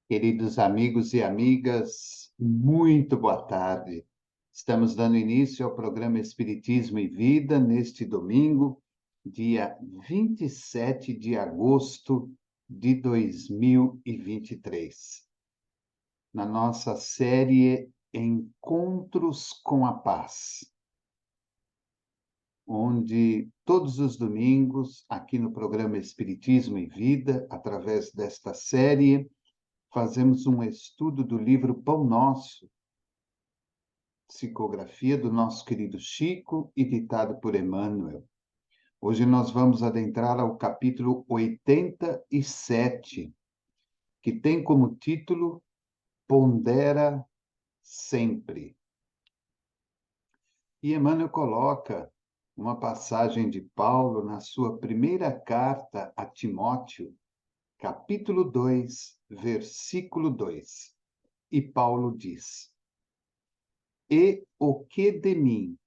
Queridos amigos e amigas, muito boa tarde. Estamos dando início ao programa Espiritismo e Vida neste domingo, dia 27 de agosto de 2023. Na nossa série Encontros com a Paz, onde todos os domingos, aqui no programa Espiritismo e Vida, através desta série, fazemos um estudo do livro Pão Nosso, psicografia do nosso querido Chico e ditado por Emmanuel. Hoje nós vamos adentrar ao capítulo 87, que tem como título Pondera Sempre. E Emmanuel coloca uma passagem de Paulo na sua primeira carta a Timóteo, capítulo 2, versículo 2. E Paulo diz: E o que de mim,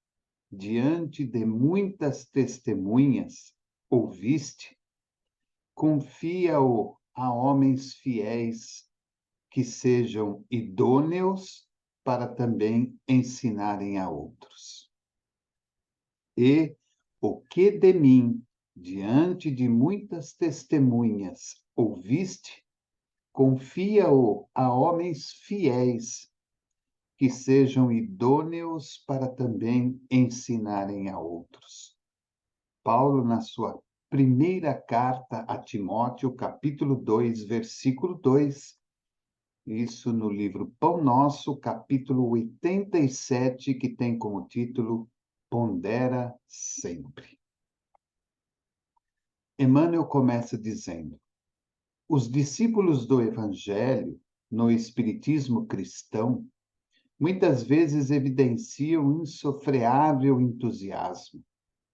diante de muitas testemunhas, ouviste, confia-o a homens fiéis, que sejam idôneos para também ensinarem a outros. E o que de mim, diante de muitas testemunhas, ouviste, confia-o a homens fiéis, que sejam idôneos para também ensinarem a outros. Paulo, na sua primeira carta a Timóteo, capítulo 2, versículo 2, isso no livro Pão Nosso, capítulo 87, que tem como título Pondera Sempre. Emmanuel começa dizendo: os discípulos do Evangelho, no Espiritismo cristão, muitas vezes evidenciam insofreável entusiasmo,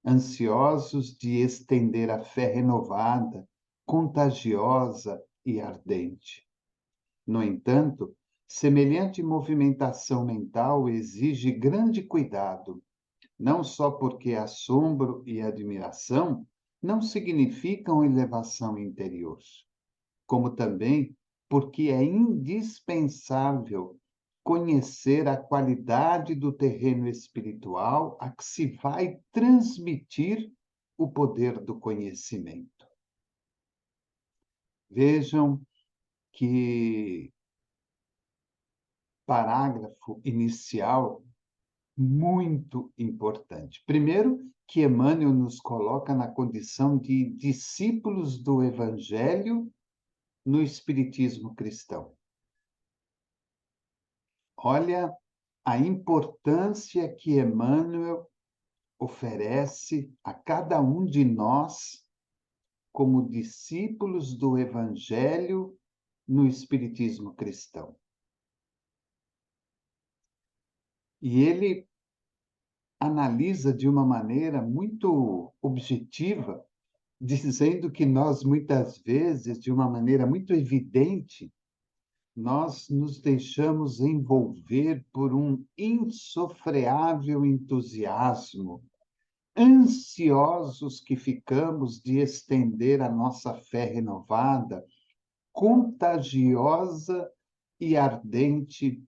ansiosos de estender a fé renovada, contagiosa e ardente. No entanto, semelhante movimentação mental exige grande cuidado, não só porque assombro e admiração não significam elevação interior, como também porque é indispensável conhecer a qualidade do terreno espiritual a que se vai transmitir o poder do conhecimento. Vejam que parágrafo inicial muito importante. Primeiro, que Emmanuel nos coloca na condição de discípulos do Evangelho no Espiritismo cristão. Olha a importância que Emmanuel oferece a cada um de nós como discípulos do Evangelho no Espiritismo cristão. E ele analisa de uma maneira muito objetiva, dizendo que nós, muitas vezes, de uma maneira muito evidente, nós nos deixamos envolver por um insofreável entusiasmo, ansiosos que ficamos de estender a nossa fé renovada, contagiosa e ardente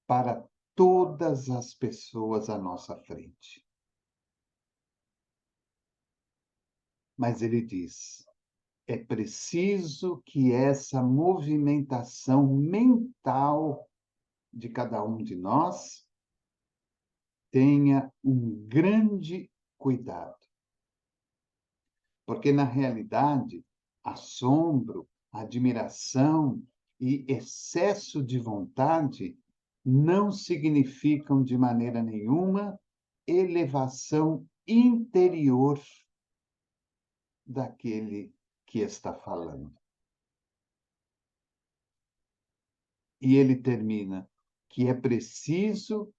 para todas as pessoas à nossa frente. Mas ele diz: é preciso que essa movimentação mental de cada um de nós tenha um grande cuidado. Porque, na realidade, assombro, admiração e excesso de vontade não significam de maneira nenhuma elevação interior daquele que está falando. E ele termina que é preciso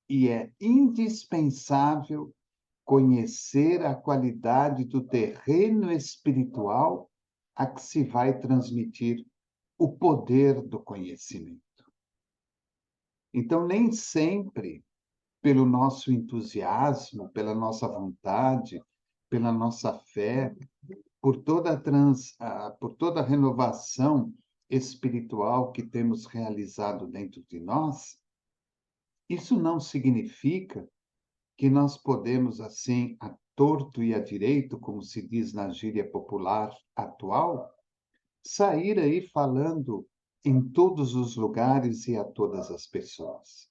e é indispensável conhecer a qualidade do terreno espiritual a que se vai transmitir o poder do conhecimento. Então, nem sempre, pelo nosso entusiasmo, pela nossa vontade, pela nossa fé, por toda a renovação espiritual que temos realizado dentro de nós, isso não significa que nós podemos, assim, à torto e à direito, como se diz na gíria popular atual, sair aí falando em todos os lugares e a todas as pessoas.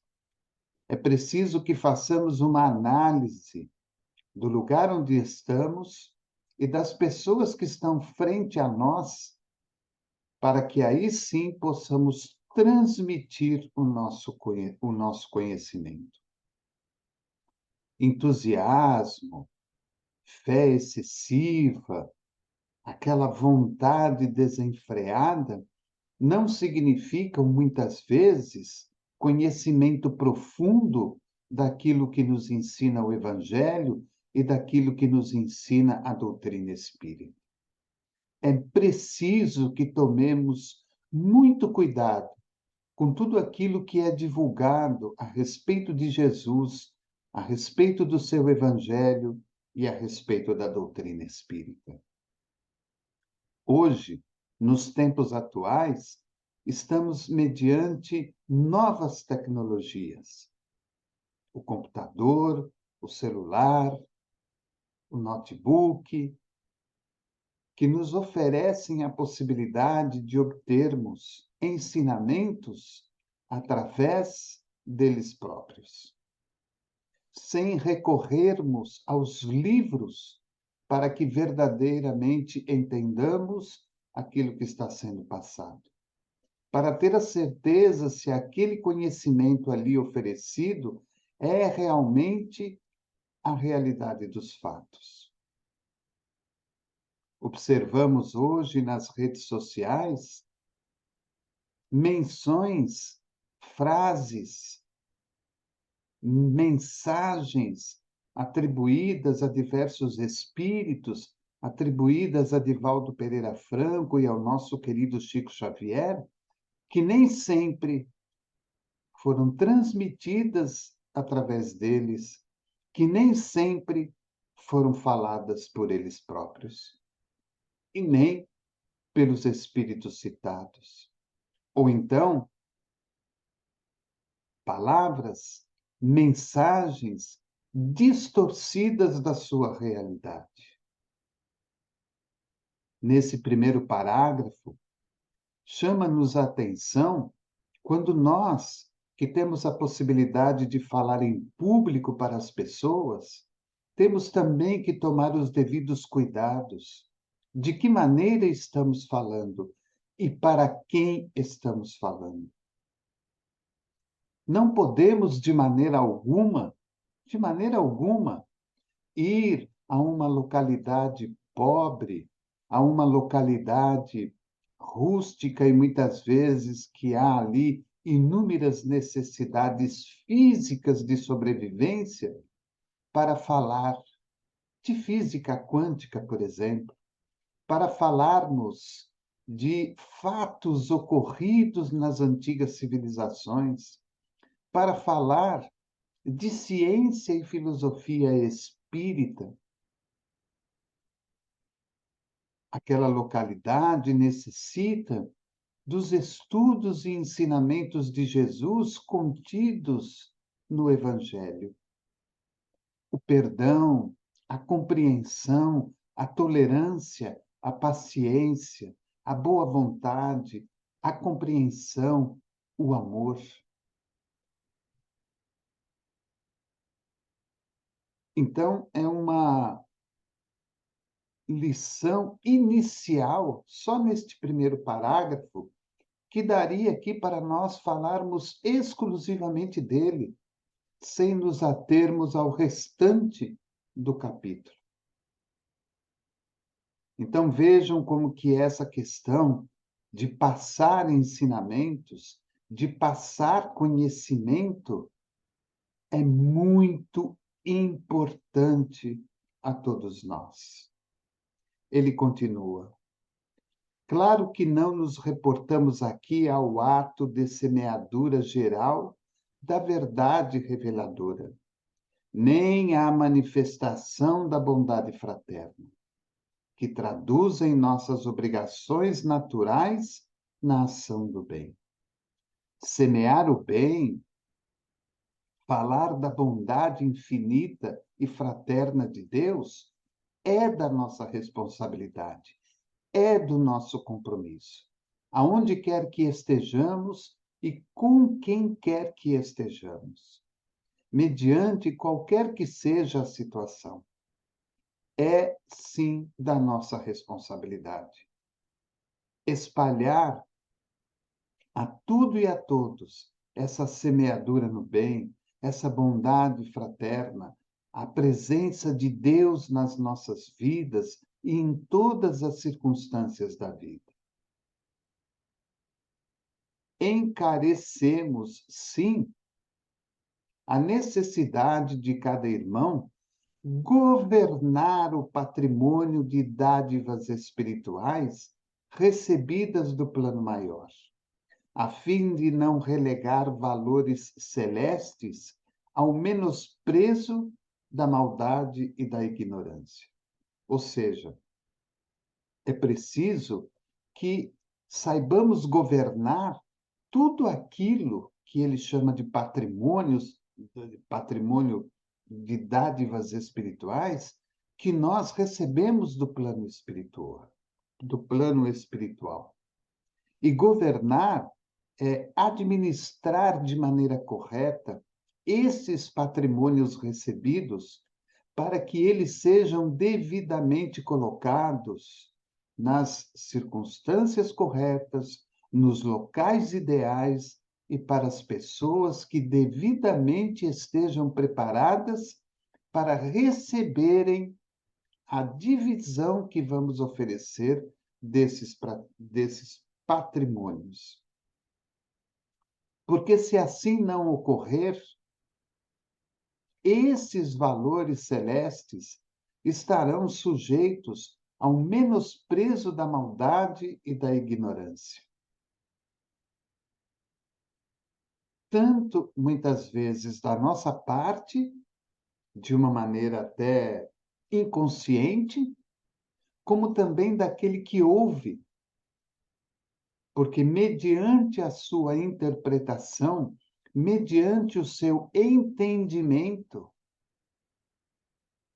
É preciso que façamos uma análise do lugar onde estamos e das pessoas que estão frente a nós, para que aí sim possamos transmitir o nosso conhecimento. Entusiasmo, fé excessiva, aquela vontade desenfreada, não significam, muitas vezes, conhecimento profundo daquilo que nos ensina o Evangelho e daquilo que nos ensina a doutrina espírita. É preciso que tomemos muito cuidado com tudo aquilo que é divulgado a respeito de Jesus, a respeito do seu Evangelho e a respeito da doutrina espírita. Hoje, nos tempos atuais, estamos mediante novas tecnologias. O computador, o celular, o notebook, que nos oferecem a possibilidade de obtermos ensinamentos através deles próprios, sem recorrermos aos livros para que verdadeiramente entendamos aquilo que está sendo passado. Para ter a certeza se aquele conhecimento ali oferecido é realmente a realidade dos fatos. Observamos hoje nas redes sociais menções, frases, mensagens atribuídas a diversos espíritos, atribuídas a Divaldo Pereira Franco e ao nosso querido Chico Xavier, que nem sempre foram transmitidas através deles, que nem sempre foram faladas por eles próprios, e nem pelos espíritos citados. Ou então, palavras, mensagens distorcidas da sua realidade. Nesse primeiro parágrafo, chama-nos a atenção quando nós, que temos a possibilidade de falar em público para as pessoas, temos também que tomar os devidos cuidados. De que maneira estamos falando e para quem estamos falando? Não podemos, de maneira alguma, ir a uma localidade pobre, a uma localidade rústica e muitas vezes que há ali inúmeras necessidades físicas de sobrevivência, para falar de física quântica, por exemplo, para falarmos de fatos ocorridos nas antigas civilizações, para falar de ciência e filosofia espírita. Aquela localidade necessita dos estudos e ensinamentos de Jesus contidos no Evangelho. O perdão, a compreensão, a tolerância, a paciência, a boa vontade, a compreensão, o amor. Então, é uma lição inicial, só neste primeiro parágrafo, que daria aqui para nós falarmos exclusivamente dele, sem nos atermos ao restante do capítulo. Então vejam como que essa questão de passar ensinamentos, de passar conhecimento, é muito importante a todos nós. Ele continua: claro que não nos reportamos aqui ao ato de semeadura geral da verdade reveladora, nem à manifestação da bondade fraterna, que traduzem nossas obrigações naturais na ação do bem. Semear o bem, falar da bondade infinita e fraterna de Deus, é da nossa responsabilidade, é do nosso compromisso. Aonde quer que estejamos e com quem quer que estejamos, mediante qualquer que seja a situação, é sim da nossa responsabilidade. Espalhar a tudo e a todos essa semeadura no bem, essa bondade fraterna, a presença de Deus nas nossas vidas e em todas as circunstâncias da vida. Encarecemos, sim, a necessidade de cada irmão governar o patrimônio de dádivas espirituais recebidas do plano maior, a fim de não relegar valores celestes ao menosprezo da maldade e da ignorância. Ou seja, é preciso que saibamos governar tudo aquilo que ele chama de patrimônio de dádivas espirituais, que nós recebemos do plano espiritual, E governar é administrar de maneira correta esses patrimônios recebidos para que eles sejam devidamente colocados nas circunstâncias corretas, nos locais ideais e para as pessoas que devidamente estejam preparadas para receberem a divisão que vamos oferecer desses patrimônios. Porque se assim não ocorrer, esses valores celestes estarão sujeitos ao menosprezo da maldade e da ignorância. Tanto, muitas vezes, da nossa parte, de uma maneira até inconsciente, como também daquele que ouve, porque, mediante a sua interpretação, mediante o seu entendimento,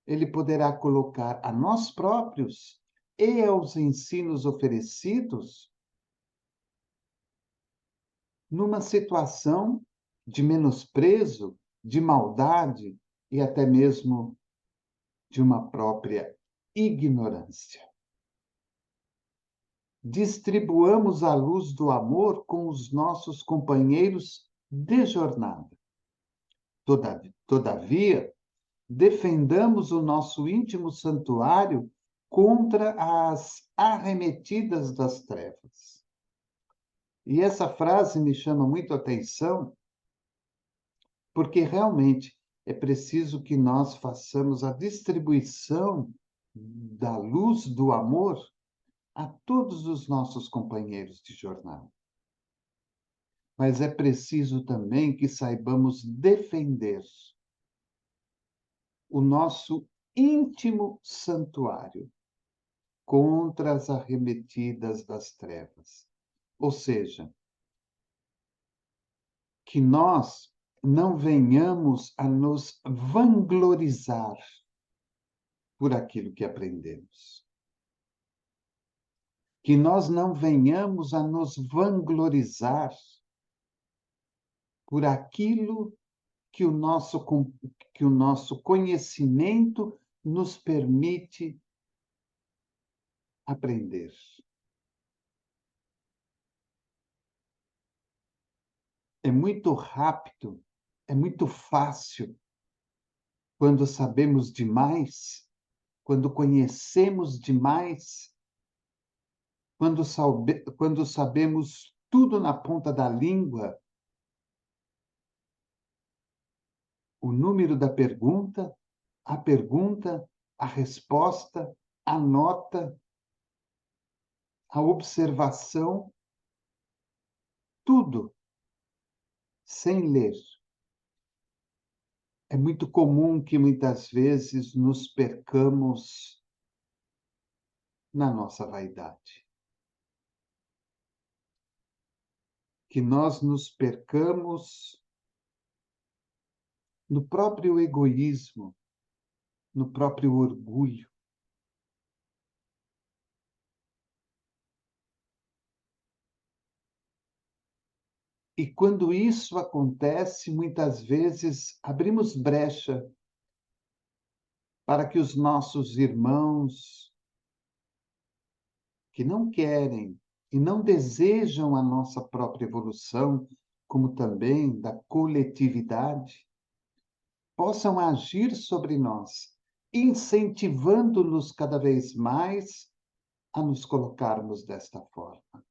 ele poderá colocar a nós próprios e aos ensinos oferecidos numa situação de menosprezo, de maldade e até mesmo de uma própria ignorância. Distribuamos a luz do amor com os nossos companheiros de jornada. Todavia, defendamos o nosso íntimo santuário contra as arremetidas das trevas. E essa frase me chama muito a atenção, porque realmente é preciso que nós façamos a distribuição da luz do amor a todos os nossos companheiros de jornada. Mas é preciso também que saibamos defender o nosso íntimo santuário contra as arremetidas das trevas. Ou seja, que nós não venhamos a nos vanglorizar por aquilo que aprendemos. Que nós não venhamos a nos vanglorizar por aquilo que o nosso conhecimento nos permite aprender. É muito rápido, é muito fácil, quando sabemos demais, quando conhecemos demais, quando sabemos tudo na ponta da língua, o número da pergunta, a resposta, a nota, a observação, tudo sem ler. É muito comum que muitas vezes nos percamos na nossa vaidade. que nós nos percamos no próprio egoísmo, no próprio orgulho. E quando isso acontece, muitas vezes abrimos brecha para que os nossos irmãos que não querem e não desejam a nossa própria evolução, como também da coletividade, possam agir sobre nós, incentivando-nos cada vez mais a nos colocarmos desta forma.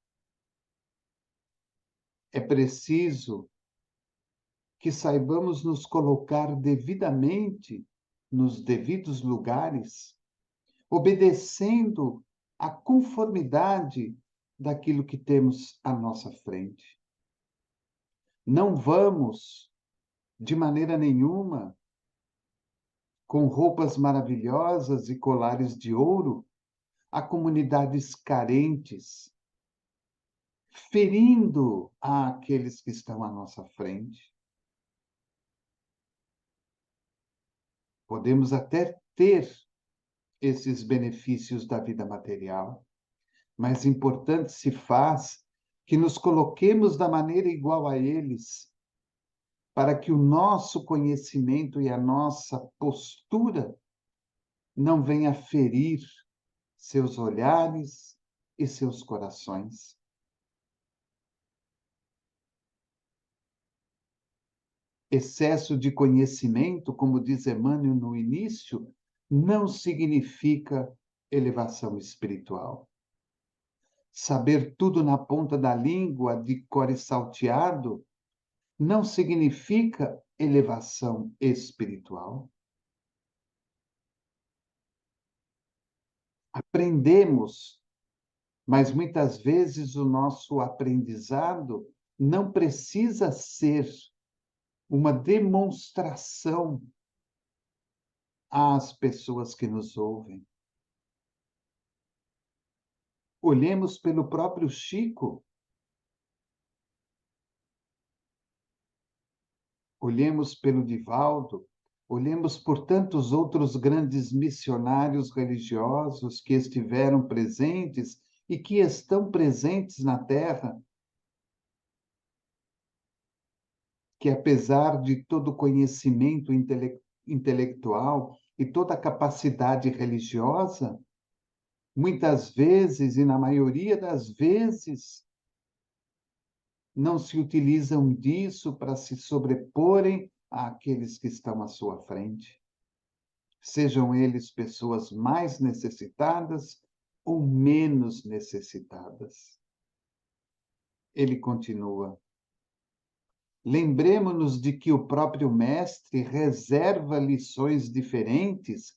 É preciso que saibamos nos colocar devidamente nos devidos lugares, obedecendo à conformidade daquilo que temos à nossa frente. Não vamos, de maneira nenhuma, com roupas maravilhosas e colares de ouro, a comunidades carentes, ferindo àqueles que estão à nossa frente. Podemos até ter esses benefícios da vida material, mas importante se faz que nos coloquemos da maneira igual a eles, para que o nosso conhecimento e a nossa postura não venha ferir seus olhares e seus corações. Excesso de conhecimento, como diz Emmanuel no início, não significa elevação espiritual. Saber tudo na ponta da língua, de cor e salteado, não significa elevação espiritual. Aprendemos, mas muitas vezes o nosso aprendizado não precisa ser uma demonstração às pessoas que nos ouvem. Olhemos pelo próprio Chico, olhemos pelo Divaldo, olhemos por tantos outros grandes missionários religiosos que estiveram presentes e que estão presentes na Terra, que apesar de todo o conhecimento intelectual e toda a capacidade religiosa, muitas vezes, e na maioria das vezes, não se utilizam disso para se sobreporem àqueles que estão à sua frente. Sejam eles pessoas mais necessitadas ou menos necessitadas. Ele continua: lembremos-nos de que o próprio Mestre reserva lições diferentes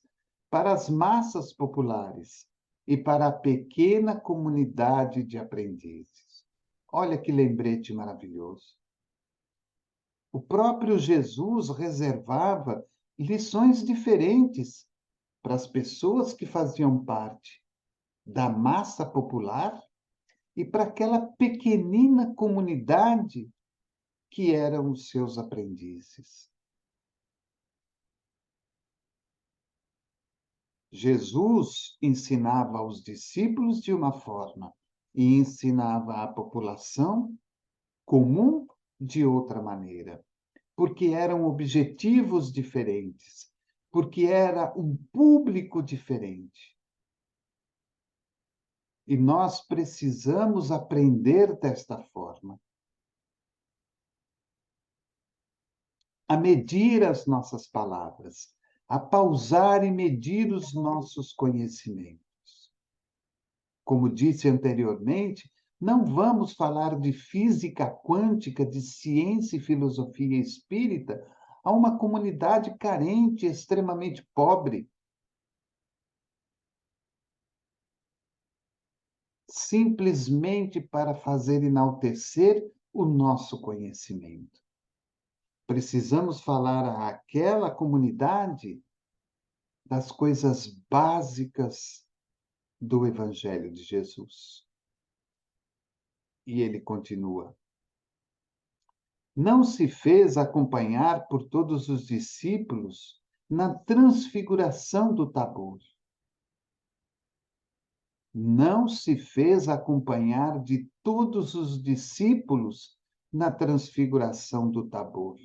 para as massas populares e para a pequena comunidade de aprendizes. Olha que lembrete maravilhoso. O próprio Jesus reservava lições diferentes para as pessoas que faziam parte da massa popular e para aquela pequenina comunidade que eram os seus aprendizes. Jesus ensinava aos discípulos de uma forma e ensinava à população comum de outra maneira, porque eram objetivos diferentes, porque era um público diferente. E nós precisamos aprender desta forma, a medir as nossas palavras, a pausar e medir os nossos conhecimentos. Como disse anteriormente, não vamos falar de física quântica, de ciência e filosofia espírita a uma comunidade carente, extremamente pobre. Simplesmente para fazer enaltecer o nosso conhecimento. Precisamos falar àquela comunidade das coisas básicas do Evangelho de Jesus. E ele continua: não se fez acompanhar por todos os discípulos na transfiguração do Tabor. Não se fez acompanhar de todos os discípulos na transfiguração do Tabor,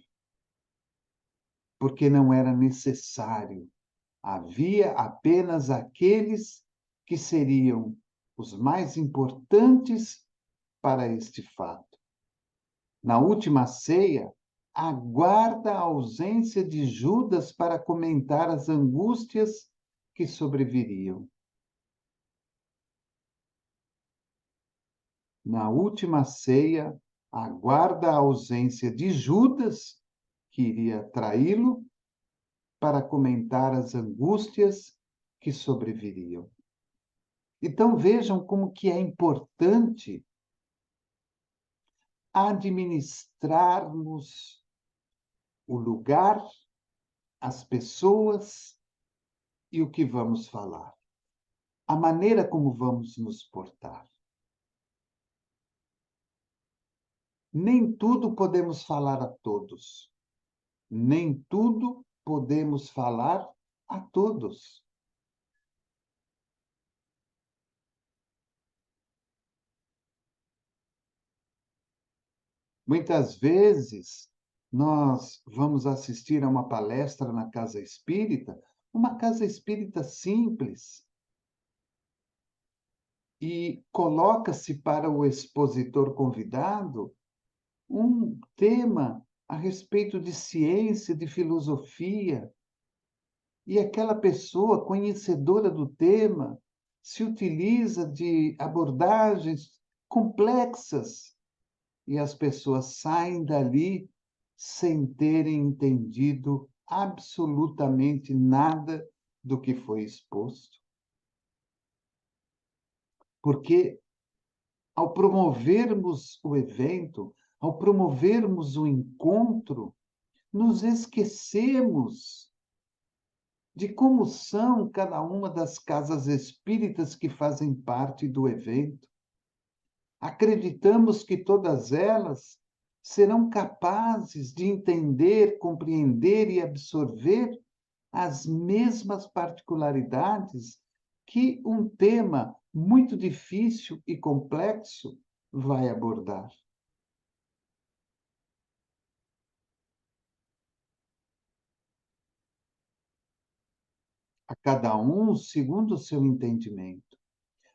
porque não era necessário. Havia apenas aqueles que seriam os mais importantes para este fato. Na última ceia, aguarda a ausência de Judas para comentar as angústias que sobreviriam. Na última ceia, aguarda a ausência de Judas, que iria traí-lo, para comentar as angústias que sobreviriam. Então vejam como que é importante administrarmos o lugar, as pessoas e o que vamos falar, a maneira como vamos nos portar. Nem tudo podemos falar a todos, nem tudo podemos falar a todos. Muitas vezes nós vamos assistir a uma palestra na casa espírita, uma casa espírita simples, e coloca-se para o expositor convidado um tema a respeito de ciência, de filosofia, e aquela pessoa conhecedora do tema se utiliza de abordagens complexas e as pessoas saem dali sem terem entendido absolutamente nada do que foi exposto. Porque ao promovermos o evento, ao promovermos o encontro, nos esquecemos de como são cada uma das casas espíritas que fazem parte do evento. Acreditamos que todas elas serão capazes de entender, compreender e absorver as mesmas particularidades que um tema muito difícil e complexo vai abordar. A cada um segundo o seu entendimento,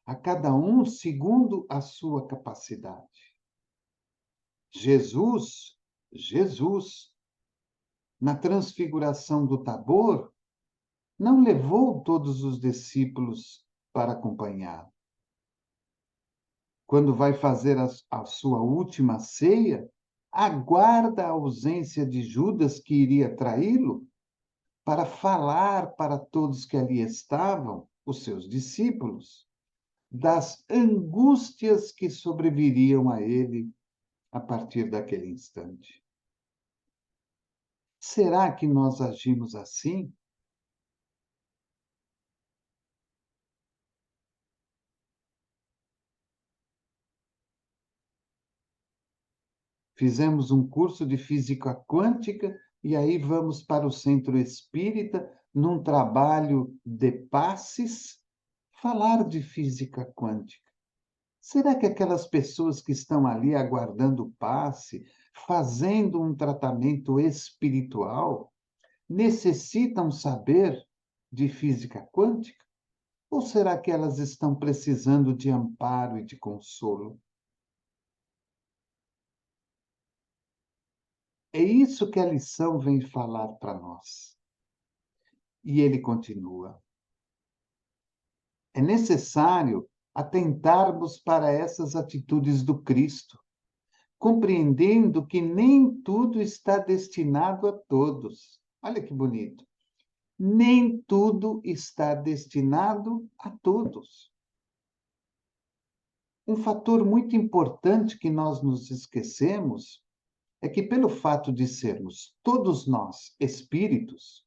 a cada um segundo a sua capacidade. Jesus, na transfiguração do Tabor, não levou todos os discípulos para acompanhar. Quando vai fazer a sua última ceia, aguarda a ausência de Judas, que iria traí-lo, para falar para todos que ali estavam, os seus discípulos, das angústias que sobreviriam a ele a partir daquele instante. Será que nós agimos assim? Fizemos um curso de física quântica e aí vamos para o centro espírita, num trabalho de passes, falar de física quântica. Será que aquelas pessoas que estão ali aguardando o passe, fazendo um tratamento espiritual, necessitam saber de física quântica? Ou será que elas estão precisando de amparo e de consolo? É isso que a lição vem falar para nós. E ele continua: é necessário atentarmos para essas atitudes do Cristo, compreendendo que nem tudo está destinado a todos. Olha que bonito. Nem tudo está destinado a todos. Um fator muito importante que nós nos esquecemos é que, pelo fato de sermos todos nós espíritos,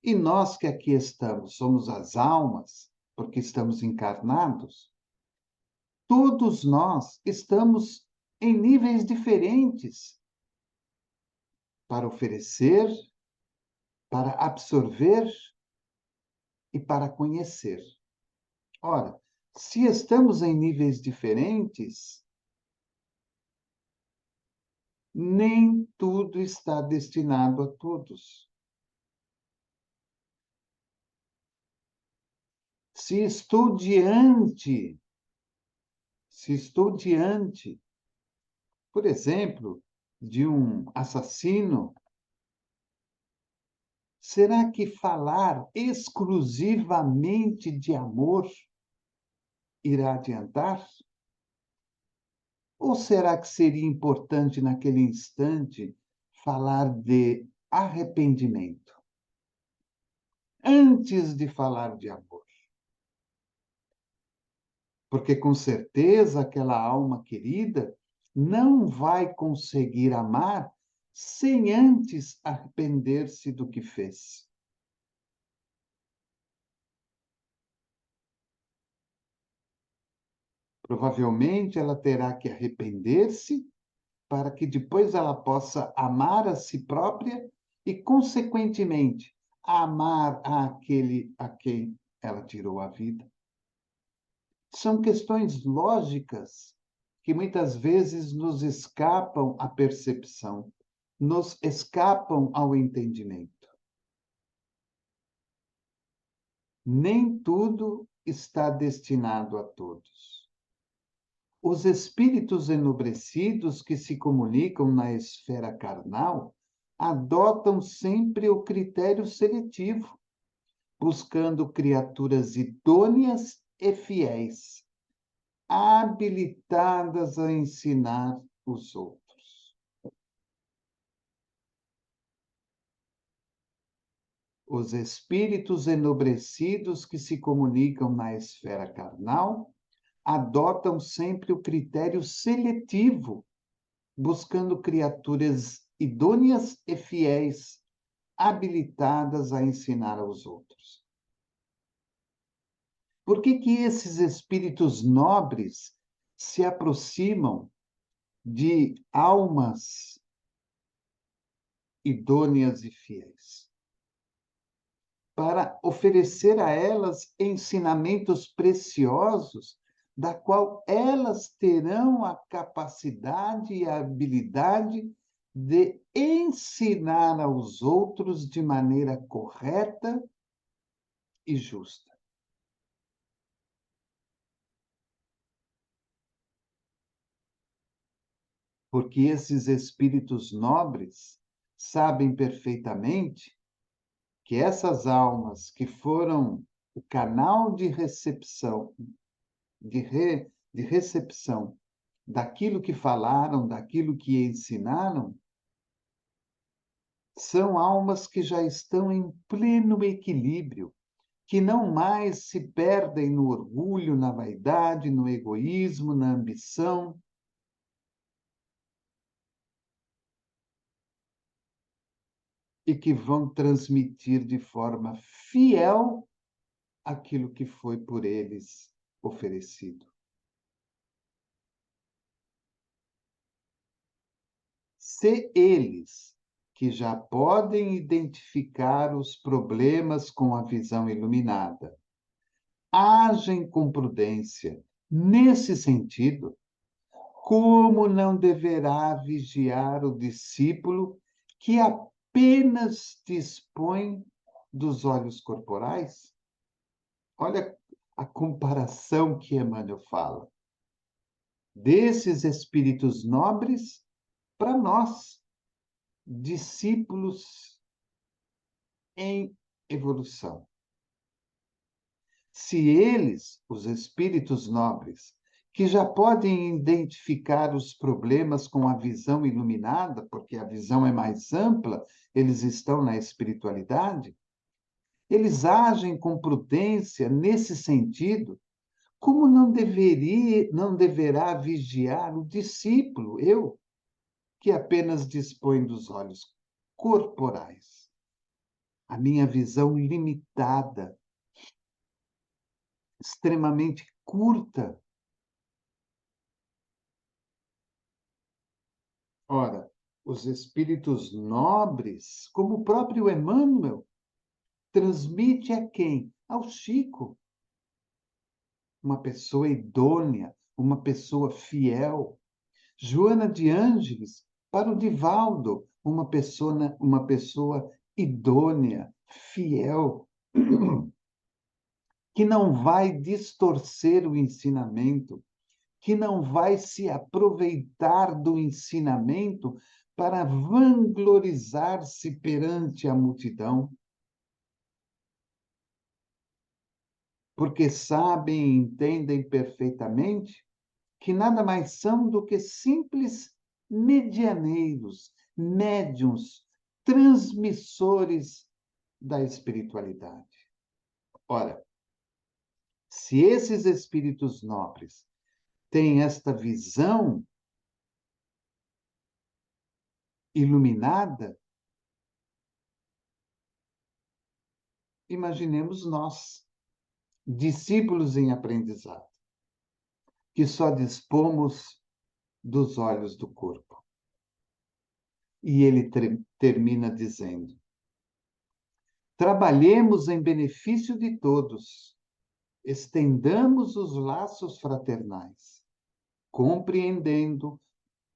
e nós que aqui estamos somos as almas, porque estamos encarnados, todos nós estamos em níveis diferentes para oferecer, para absorver e para conhecer. Ora, se estamos em níveis diferentes, nem tudo está destinado a todos. Se estou diante, por exemplo, de um assassino, será que falar exclusivamente de amor irá adiantar? Ou será que seria importante, naquele instante, falar de arrependimento, antes de falar de amor? Porque, com certeza, aquela alma querida não vai conseguir amar sem antes arrepender-se do que fez. Provavelmente ela terá que arrepender-se para que depois ela possa amar a si própria e, consequentemente, amar aquele a quem ela tirou a vida. São questões lógicas que muitas vezes nos escapam à percepção, nos escapam ao entendimento. Nem tudo está destinado a todos. Os espíritos enobrecidos que se comunicam na esfera carnal adotam sempre o critério seletivo, buscando criaturas idôneas e fiéis, habilitadas a ensinar os outros. Os espíritos enobrecidos que se comunicam na esfera carnal adotam sempre o critério seletivo, buscando criaturas idôneas e fiéis, habilitadas a ensinar aos outros. Por que que esses espíritos nobres se aproximam de almas idôneas e fiéis? Para oferecer a elas ensinamentos preciosos, da qual elas terão a capacidade e a habilidade de ensinar aos outros de maneira correta e justa. Porque esses espíritos nobres sabem perfeitamente que essas almas que foram o canal de recepção, de recepção daquilo que falaram, daquilo que ensinaram, são almas que já estão em pleno equilíbrio, que não mais se perdem no orgulho, na vaidade, no egoísmo, na ambição, e que vão transmitir de forma fiel aquilo que foi por eles oferecido. Se eles, que já podem identificar os problemas com a visão iluminada, agem com prudência nesse sentido, como não deverá vigiar o discípulo que apenas dispõe dos olhos corporais? Olha a comparação que Emmanuel fala. Desses espíritos nobres para nós, discípulos em evolução. Se eles, os espíritos nobres, que já podem identificar os problemas com a visão iluminada, porque a visão é mais ampla, eles estão na espiritualidade, eles agem com prudência nesse sentido, como não deverá vigiar o discípulo, eu, que apenas dispõe dos olhos corporais. A minha visão limitada, extremamente curta. Ora, Os espíritos nobres, como o próprio Emmanuel, transmite a quem? Ao Chico. Uma pessoa idônea, uma pessoa fiel. Joana de Ângeles, para o Divaldo, uma pessoa idônea, fiel, que não vai distorcer o ensinamento, que não vai se aproveitar do ensinamento para vanglorizar-se perante a multidão, porque sabem e entendem perfeitamente que nada mais são do que simples medianeiros, médiuns, transmissores da espiritualidade. Ora, se esses espíritos nobres têm esta visão iluminada, imaginemos nós, discípulos em aprendizado, que só dispomos dos olhos do corpo. E ele termina dizendo: trabalhemos em benefício de todos, estendamos os laços fraternais, compreendendo,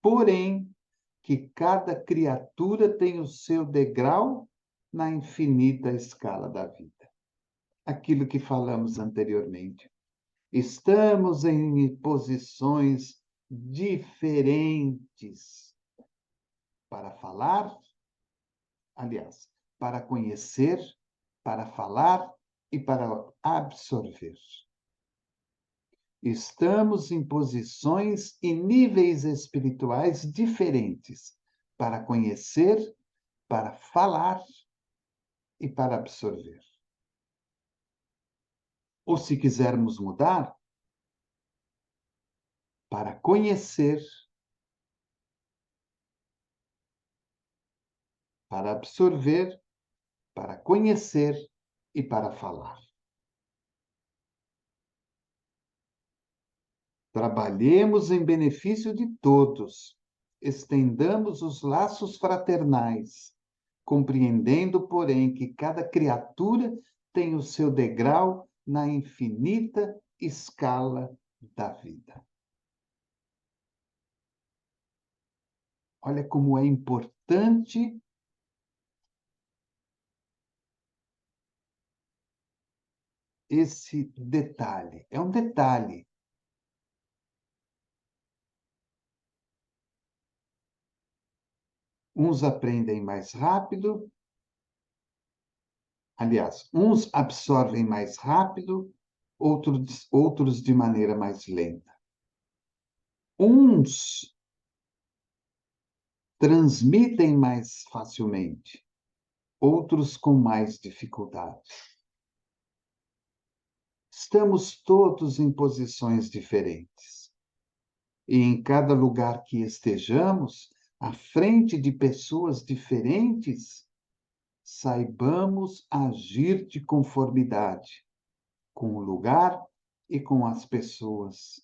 porém, que cada criatura tem o seu degrau na infinita escala da vida. Aquilo que falamos anteriormente. Estamos em posições diferentes para falar, aliás, para conhecer, para falar e para absorver. Estamos em posições e níveis espirituais diferentes para conhecer, para falar e para absorver. Ou, se quisermos mudar, para conhecer, para absorver, para conhecer e para falar. Trabalhemos em benefício de todos, estendamos os laços fraternais, compreendendo, porém, que cada criatura tem o seu degrau na infinita escala da vida. Olha como é importante esse detalhe. É um detalhe. Uns aprendem mais rápido, aliás, uns absorvem mais rápido, outros de maneira mais lenta. Uns transmitem mais facilmente, outros com mais dificuldade. Estamos todos em posições diferentes. E em cada lugar que estejamos, à frente de pessoas diferentes, saibamos agir de conformidade com o lugar e com as pessoas,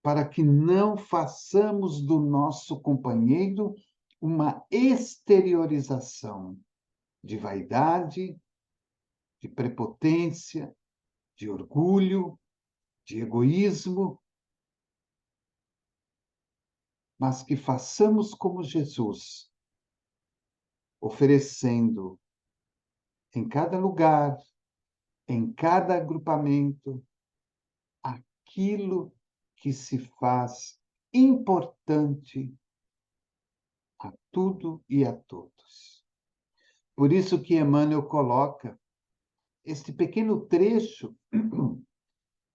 para que não façamos do nosso companheiro uma exteriorização de vaidade, de prepotência, de orgulho, de egoísmo, mas que façamos como Jesus, oferecendo em cada lugar, em cada agrupamento, aquilo que se faz importante a tudo e a todos. Por isso que Emmanuel coloca este pequeno trecho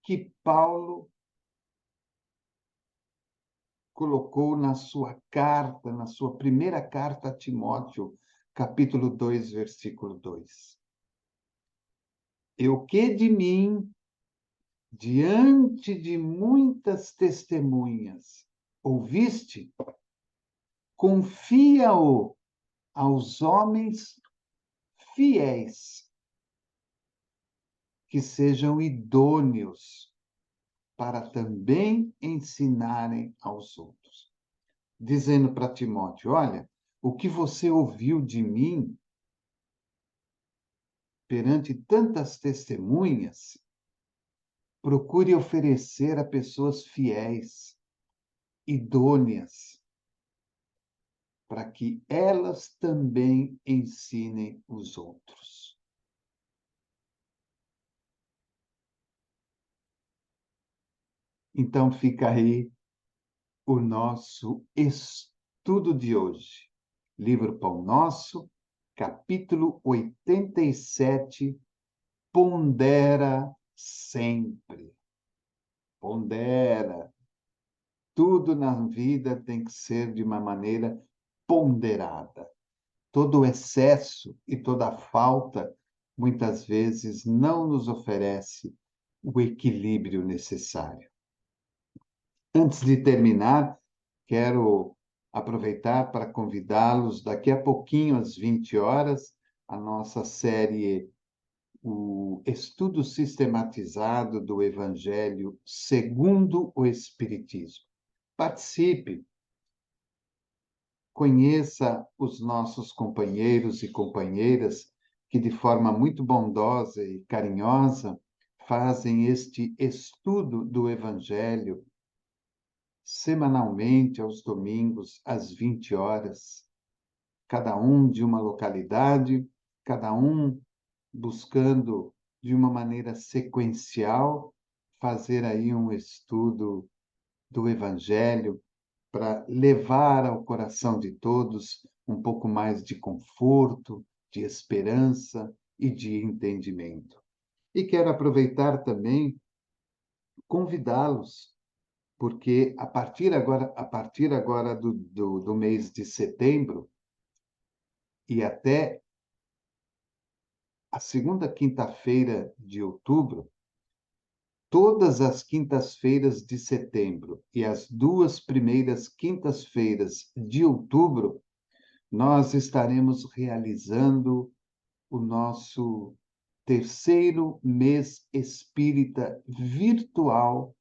que Paulo colocou na sua carta, na sua primeira carta a Timóteo, capítulo 2, versículo 2. E o que de mim, diante de muitas testemunhas, ouviste, confia-o aos homens fiéis, que sejam idôneos para também ensinarem aos outros. dizendo para Timóteo: olha, o que você ouviu de mim perante tantas testemunhas, procure oferecer a pessoas fiéis, idôneas, para que elas também ensinem os outros. Então fica aí o nosso estudo de hoje. Livro Pão Nosso, capítulo 87, pondera sempre. Pondera. Tudo na vida tem que ser de uma maneira ponderada. Todo o excesso e toda a falta, muitas vezes, não nos oferece o equilíbrio necessário. Antes de terminar, quero aproveitar para convidá-los, daqui a pouquinho, às 20 horas, a nossa série, o estudo sistematizado do Evangelho segundo o Espiritismo. Participe, conheça os nossos companheiros e companheiras que, de forma muito bondosa e carinhosa, fazem este estudo do Evangelho semanalmente, aos domingos, às 20 horas, cada um de uma localidade, cada um buscando, de uma maneira sequencial, fazer aí um estudo do Evangelho para levar ao coração de todos um pouco mais de conforto, de esperança e de entendimento. E quero aproveitar também convidá-los, porque a partir agora do mês de setembro e até a segunda quinta-feira de outubro, todas as quintas-feiras de setembro e as duas primeiras quintas-feiras de outubro, nós estaremos realizando o nosso terceiro mês espírita virtual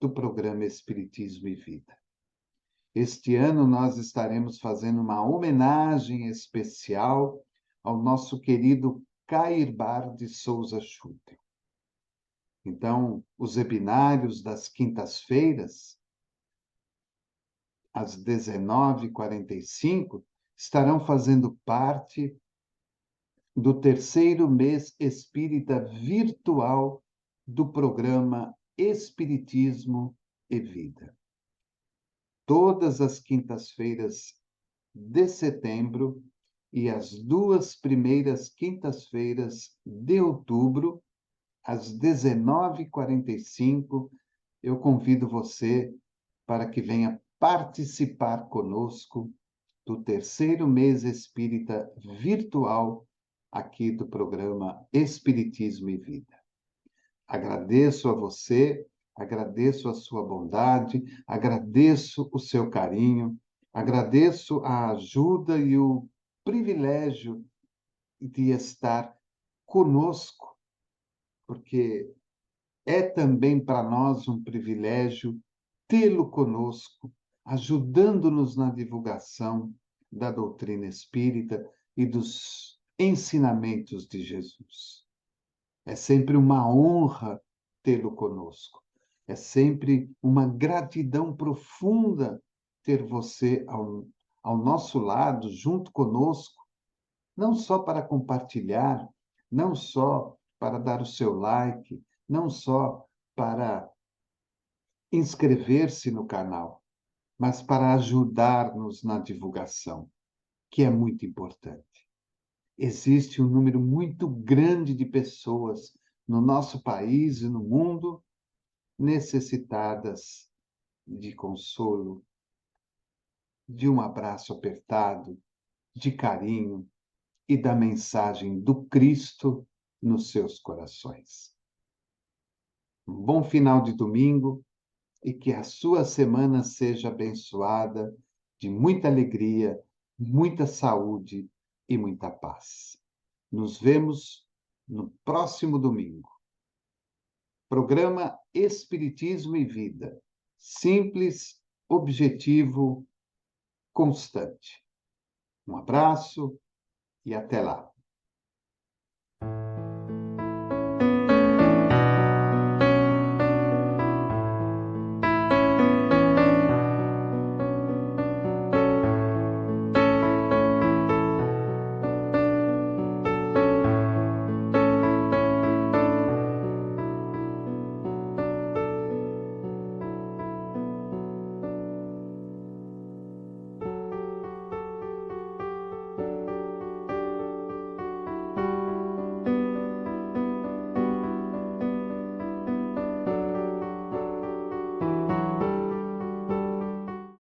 do programa Espiritismo e Vida. Este ano nós estaremos fazendo uma homenagem especial ao nosso querido Cairbar de Souza Schutter. Então, os webinários das quintas-feiras, às 19h45, estarão fazendo parte do terceiro mês espírita virtual do programa Espiritismo e Vida. Todas as quintas-feiras de setembro e as duas primeiras quintas-feiras de outubro, às 19h45, eu convido você para que venha participar conosco do terceiro mês espírita virtual aqui do programa Espiritismo e Vida. Agradeço a você, agradeço a sua bondade, agradeço o seu carinho, agradeço a ajuda e o privilégio de estar conosco, porque é também para nós um privilégio tê-lo conosco, ajudando-nos na divulgação da doutrina espírita e dos ensinamentos de Jesus. É sempre uma honra tê-lo conosco. É sempre uma gratidão profunda ter você ao nosso lado, junto conosco, não só para compartilhar, não só para dar o seu like, não só para inscrever-se no canal, mas para ajudar-nos na divulgação, que é muito importante. Existe um número muito grande de pessoas no nosso país e no mundo necessitadas de consolo, de um abraço apertado, de carinho e da mensagem do Cristo nos seus corações. Um bom final de domingo e que a sua semana seja abençoada de muita alegria, muita saúde e muita paz. Nos vemos no próximo domingo. Programa Espiritismo e Vida. Simples, objetivo constante. Um abraço e até lá.